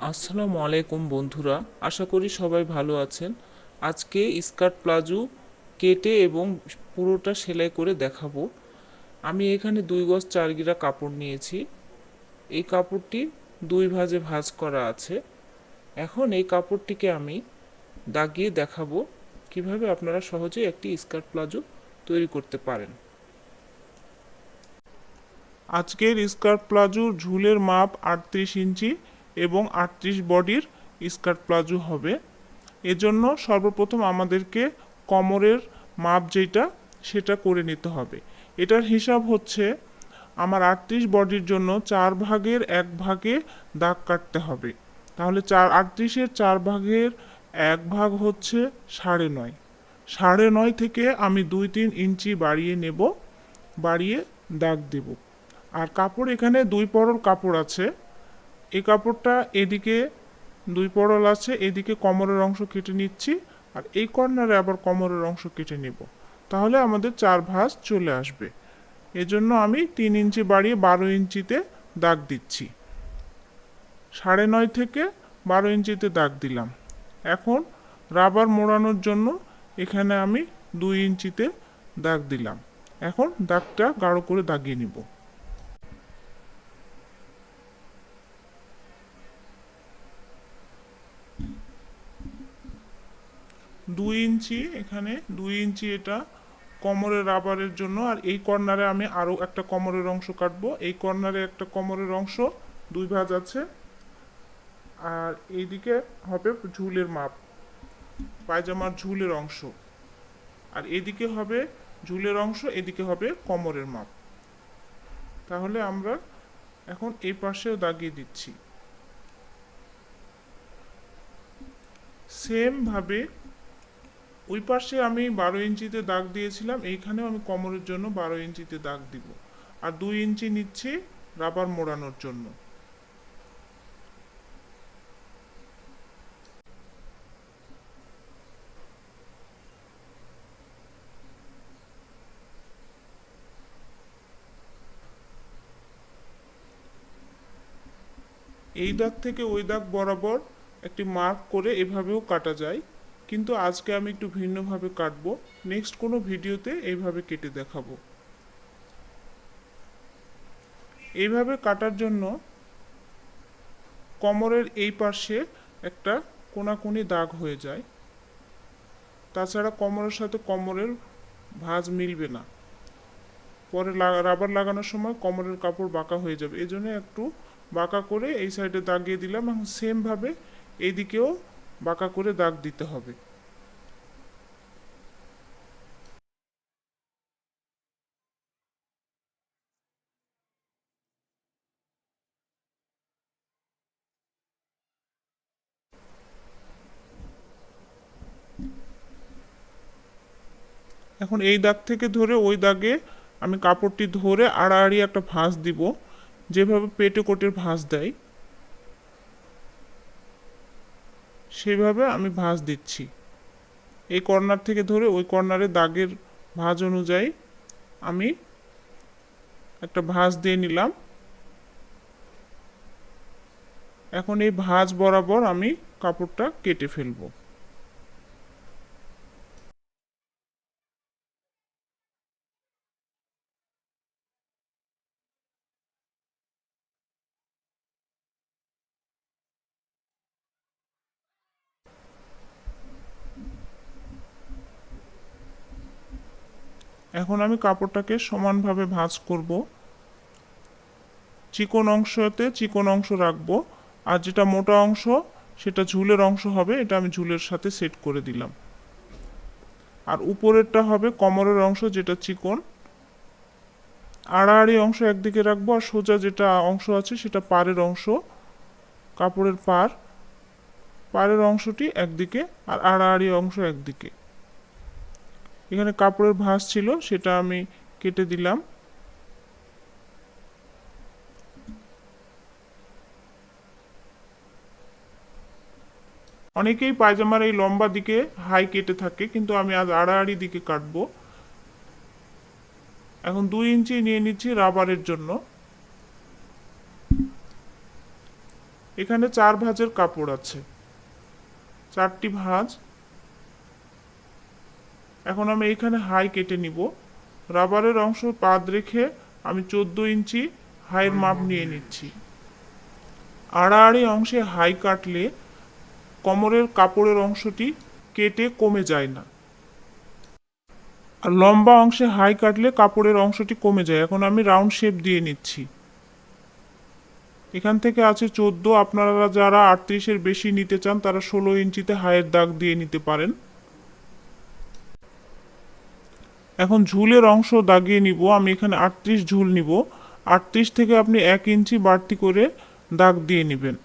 আসসালামু আলাইকুম বন্ধুরা, আশা করি সবাই ভালো আছেন। আজকে স্কার্ট প্লাজো কেটে এবং পুরোটা সেলাই করে দেখাবো। আমি এখানে 2 গজ 4 গিরা কাপড় নিয়েছি। এই কাপড়টি 2 ভাঁজে ভাঁজ করা আছে। এখন এই কাপড়টিকে আমি দাগিয়ে দেখাবো কিভাবে আপনারা সহজে একটি স্কার্ট প্লাজো তৈরি করতে পারেন। আজকের স্কার্ট প্লাজোর ঝুলের মাপ 38 ইঞ্চি এবং 38 বডির স্কার্ট প্লাজো হবে। এজন্য সর্বপ্রথম আমাদেরকে কোমরের মাপ যেটা সেটা করে নিতে হবে। এটার হিসাব হচ্ছে আমার 38 বডির জন্য 4 ভাগের 1 ভাগে দাগ কাটতে হবে। তাহলে 38-এর 4 ভাগের 1 ভাগ হচ্ছে 9.5। 9.5 থেকে আমি 2-3 ইঞ্চি বাড়িয়ে নেব, বাড়িয়ে দাগ দেব। আর কাপড় এখানে 2 পরল কাপড় আছে। এই কাপড়টা এদিকে 2 পরল আছে, এদিকে কোমরের অংশ কেটে নিচ্ছি, আর এই কর্নারে আবার কোমরের অংশ কেটে নিব। তাহলে আমাদের 4 ভাঁজ চলে আসবে। এজন্য আমি 3 ইঞ্চি বাড়িয়ে 12 ইঞ্চিতে দাগ দিচ্ছি। 9.5 থেকে 12 ইঞ্চিতে দাগ দিলাম। এখন রাবার মোড়ানোর জন্য এখানে আমি 2 ইঞ্চিতে দাগ দিলাম। এখন দাগটা গাঢ় করে দাগিয়ে নিব। 2 ইঞ্চি, এখানে 2 ইঞ্চি এটা কোমরের রাবারের জন্য। আর এই কর্নারে আমি আরও একটা কোমরের অংশ কাটবো। এই কর্নারে একটা কোমরের অংশ 2 ভাঁজ আছে। আর এইদিকে হবে ঝুলের মাপ, পায়জামার ঝুলের অংশ। আর এদিকে হবে ঝুলের অংশ, এদিকে হবে কোমরের মাপ। তাহলে আমরা এখন এই পাশেও দাগিয়ে দিচ্ছি। সেম ভাবে ওই পাশে আমি 12 ইঞ্চিতে দাগ দিয়েছিলাম, এইখানেও আমি কোমরের জন্য 12 ইঞ্চিতে দাগ দিব। আর 2 ইঞ্চি নিচ্ছি রাবার মোড়ানোর জন্য। এই দাগ থেকে ওই দাগ বরাবর একটি মার্ক করে এভাবেও কাটা যায়, কিন্তু আজকে আমি একটু ভিন্নভাবে কাটবো। নেক্সট কোনো ভিডিওতে এইভাবে কেটে দেখাবো। এইভাবে কাটার জন্য কোমরের এই পাশে একটা কোনাকুনি দাগ হয়ে যায়, তাছাড়া কোমরের সাথে কোমরের ভাঁজ মিলবে না। পরে রাবার লাগানোর সময় কোমরের কাপড় বাঁকা হয়ে যাবে। এই জন্য একটু বাঁকা করে এই সাইডে দাগিয়ে দিলাম। এবং সেমভাবে এইদিকেও বাঁকা করে দাগ দিতে হবে। এখন এই দাগ থেকে ধরে ওই দাগে আমি কাপড়টি ধরে আড়াআড়ি একটা ভাঁজ দিব, যেভাবে পেটিকোটের ভাঁজ দেয় সেভাবে আমি ভাঁজ দিচ্ছি। এই কর্নার থেকে ধরে ওই কর্নারে দাগের ভাঁজ অনুযায়ী আমি একটা ভাঁজ দিয়ে নিলাম। এখন এই ভাঁজ বরাবর আমি কাপড়টা কেটে ফেলবো। এখন আমি কাপড়টাকে সমানভাবে ভাঁজ করব। চিকন অংশতে চিকন অংশ রাখবো, আর যেটা মোটা অংশ সেটা ঝুলের অংশ হবে। এটা আমি ঝুলের সাথে সেট করে দিলাম। আর উপরেরটা হবে কোমরের অংশ, যেটা চিকন। আড়াআড়ি অংশ একদিকে রাখবো, আর সোজা যেটা অংশ আছে সেটা পাড়ের অংশ, কাপড়ের পাড়ের অংশটি একদিকে, আর আড়াআড়ি অংশ একদিকে। এখানে কাপড়ের ভাঁজ ছিল, সেটা আমি কেটে দিলাম। অনেকেই পায়জামার এই লম্বা দিকে হাই কেটে থাকে, কিন্তু আমি আজ আড়াআড়ি দিকে কাটবো। এখন 2 ইঞ্চি নিয়ে নিচ্ছি রাবারের জন্য। এখানে 4 ভাঁজের কাপড় আছে, 4টি ভাঁজ। এখন আমি এখানে হাই কেটে নিব। রাবারের অংশ বাদ রেখে আমি 14 ইঞ্চি হাইয়ের মাপ নিয়ে নিচ্ছি। আড়াআড়ি অংশে হাই কাটলে কোমরের কাপড়ের অংশটি কেটে কমে যায় না, আর লম্বা অংশে হাই কাটলে কাপড়ের অংশটি কমে যায়। এখন আমি রাউন্ড শেপ দিয়ে নিচ্ছি। এখান থেকে আছে 14, আপনারা যারা 38-এর বেশি নিতে চান তারা 16 ইঞ্চিতে হাইয়ের দাগ দিয়ে নিতে পারেন। এখন ঝুলের অংশ দাগিয়ে নিব। আমি এখানে 38 ঝুল নিব। 38 থেকে আপনি 1 ইঞ্চি বাড়তি করে দাগ দিয়ে নেবেন।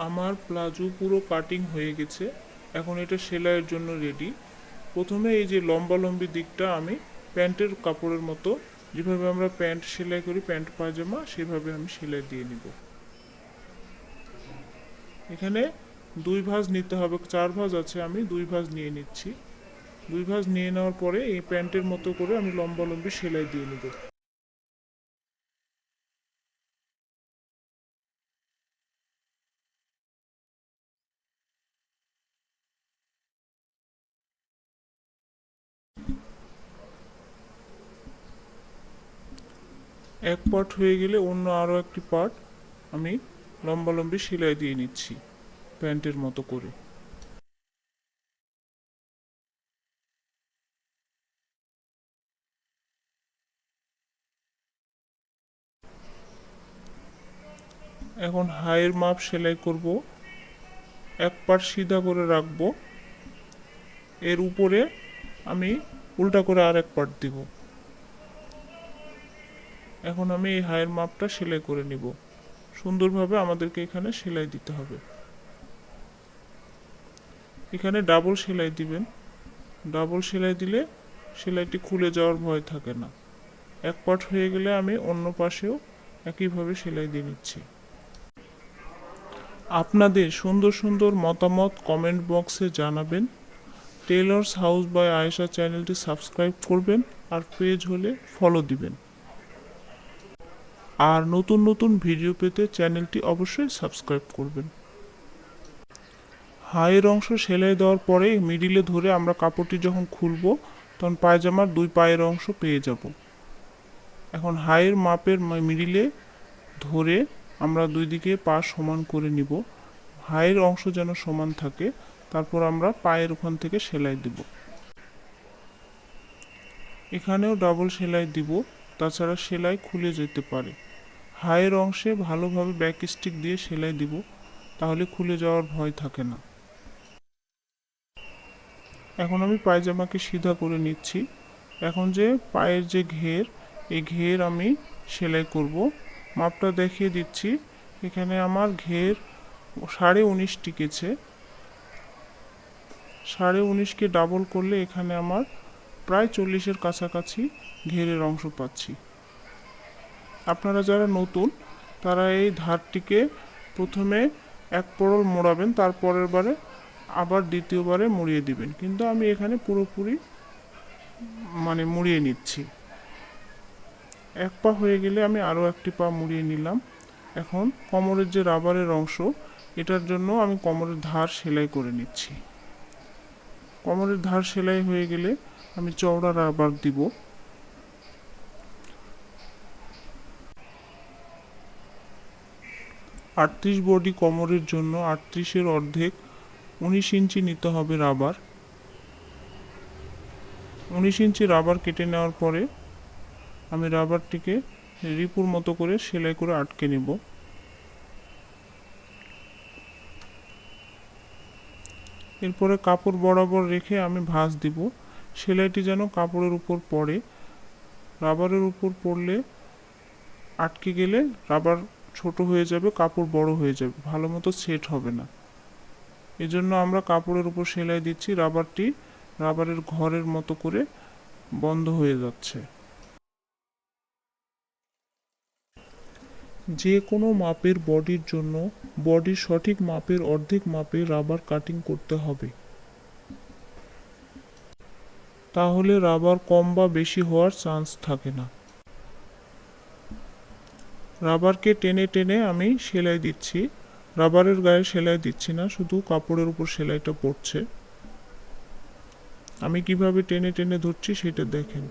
আমার প্লাজো পুরো কাটিং হয়ে গেছে। এখন এটা সেলাইয়ের জন্য রেডি। প্রথমে এই যে লম্বালম্বি দিকটা আমি প্যান্টের কাপড়ের মতো, যেভাবে আমরা প্যান্ট সেলাই করি, প্যান্ট পায়জামা, সেভাবে আমি সেলাই দিয়ে নিব। এখানে 2 ভাঁজ নিতে হবে, 4 ভাঁজ আছে, আমি 2 ভাঁজ নিয়ে নিচ্ছি। 2 ভাঁজ নিয়ে নেওয়ার পরে এই প্যান্টের মতো করে আমি লম্বালম্বি সেলাই দিয়ে নিব। এক পার্ট হয়ে গেলে অন্য আরও একটি পার্ট আমি লম্বালম্বি সেলাই দিয়ে নিচ্ছি প্যান্টের মতো করে। এখন হাইয়ের মাপ সেলাই করব। এক পার্ট সিধা করে রাখবো, এর উপরে আমি উল্টা করে আর এক পার্ট দিব। এখন আমি এই হাইয়ের মাপটা সেলাই করে নিব। সুন্দরভাবে আমাদেরকে এখানে সেলাই দিতে হবে। এখানে ডাবল সেলাই দিবেন। ডাবল সেলাই দিলে সেলাইটি খুলে যাওয়ার ভয় থাকে না। এক পার্ট হয়ে গেলে আমি অন্য পাশেও একইভাবে সেলাই দিয়ে নিচ্ছি। আপনাদের সুন্দর সুন্দর মতামত কমেন্ট বক্সে জানাবেন। টেইলর্স হাউস বাই আয়েশা চ্যানেলটি সাবস্ক্রাইব করবেন, আর পেজ হলে ফলো দিবেন। আর নতুন নতুন ভিডিও পেতে চ্যানেলটি অবশ্যই সাবস্ক্রাইব করবেন। হাইয়ের অংশ সেলাই দেওয়ার পরে মিডিলে ধরে আমরা কাপড়টি যখন খুলব তখন পায়জামার 2 পায়ের অংশ পেয়ে যাব। এখন হাইয়ের মাপের মিডিলে ধরে আমরা 2 দিকে পা সমান করে নিব। হাইয়ের অংশ যেন সমান থাকে, তারপর আমরা পায়ের ওখান থেকে সেলাই দিব। এখানেও ডাবল সেলাই দিব, তাছাড়া সেলাই খুলে যেতে পারে। হাইয়ের অংশে ভালোভাবে ব্যাক স্টিক দিয়ে সেলাই দিব, তাহলে খুলে যাওয়ার ভয় থাকে না। এখন আমি পায়জামাকে সিধা করে নিচ্ছি। এখন যে পায়ের যে ঘের, এই ঘের আমি সেলাই করব। মাপটা দেখিয়ে দিচ্ছি। এখানে আমার ঘের 19.5 টিকেছে। 19.5কে ডাবল করলে এখানে আমার প্রায় 40-এর কাছাকাছি ঘেরের অংশ পাচ্ছি। আপনারা যারা নতুন তারা এই ধারটিকে প্রথমে এক পরল মোড়াবেন, তারপরের বারে আবার দ্বিতীয়বারে মুড়িয়ে দিবেন, কিন্তু আমি এখানে পুরোপুরি মুড়িয়ে নিচ্ছি। এক পা হয়ে গেলে আমি আরও একটি পা মুড়িয়ে নিলাম। এখন কোমরের যে রাবারের অংশ, এটার জন্য আমি কোমরের ধার সেলাই করে নিচ্ছি। কোমরের ধার সেলাই হয়ে গেলে আমি চওড়া রাবার দিব। 38 বডি কোমরের জন্য 38-এর অর্ধেক 19 ইঞ্চি নিতে হবে রাবার। 19 ইঞ্চি রাবার কেটে নেওয়ার পরে আমি রাবারটিকে রিপুর মতো করে সেলাই করে আটকে নেব। এরপরে কাপড় বরাবর রেখে আমি ভাঁজ দিব। সেলাইটি যেন কাপড়ের উপর পড়ে। রাবারের উপর পড়লে আটকে গেলে রাবার ছোট হয়ে যাবে, কাপড় বড় হয়ে যাবে, ভালো মতো সেট হবে না। এজন্য আমরা কাপড়ের উপর সেলাই দিচ্ছি। রাবারটি রাবারের ঘরের মতো করে বন্ধ হয়ে যাচ্ছে। যে কোনো মাপের বডির জন্য বডির সঠিক মাপের অর্ধেক মাপে রাবার কাটিং করতে হবে, তাহলে রাবার কম বা বেশি হওয়ার চান্স থাকে না। রাবারকে টেনে টেনে আমি সেলাই দিচ্ছি। রাবারের গায়ে সেলাই দিচ্ছি না, শুধু কাপড়ের উপর সেলাইটা পড়ছে। আমি কিভাবে টেনে টেনে ধরছি সেটা দেখেন।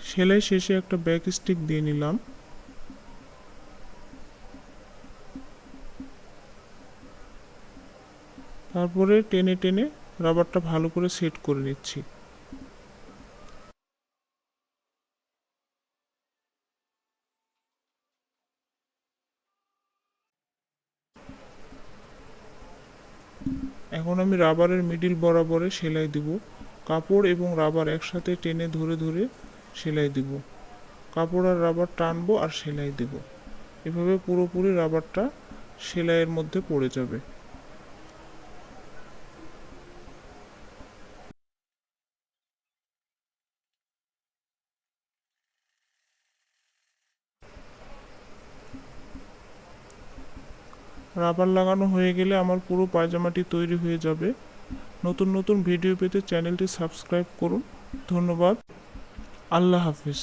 সেলাই শেষে একটা ব্যাক স্টিক দিয়ে নিলাম। তারপরে টেনে টেনে রাবারটা ভালো করে সেট করে নিচ্ছি। এখন আমি রাবারের মিডিল বরাবরে সেলাই দিব। কাপড় এবং রাবার একসাথে টেনে ধরে ধরে সেলাই দিব। কাপড় আর রাবার টানবো আর সেলাই দেব। এভাবে পুরোপুরি রাবারটা সেলাইয়ের মধ্যে পড়ে যাবে। রাবার লাগানো হয়ে গেলে আমার পুরো পায়জামাটি তৈরি হয়ে যাবে। নতুন নতুন ভিডিও পেতে চ্যানেলটি সাবস্ক্রাইব করুন। ধন্যবাদ। আল্লাহ হাফিজ।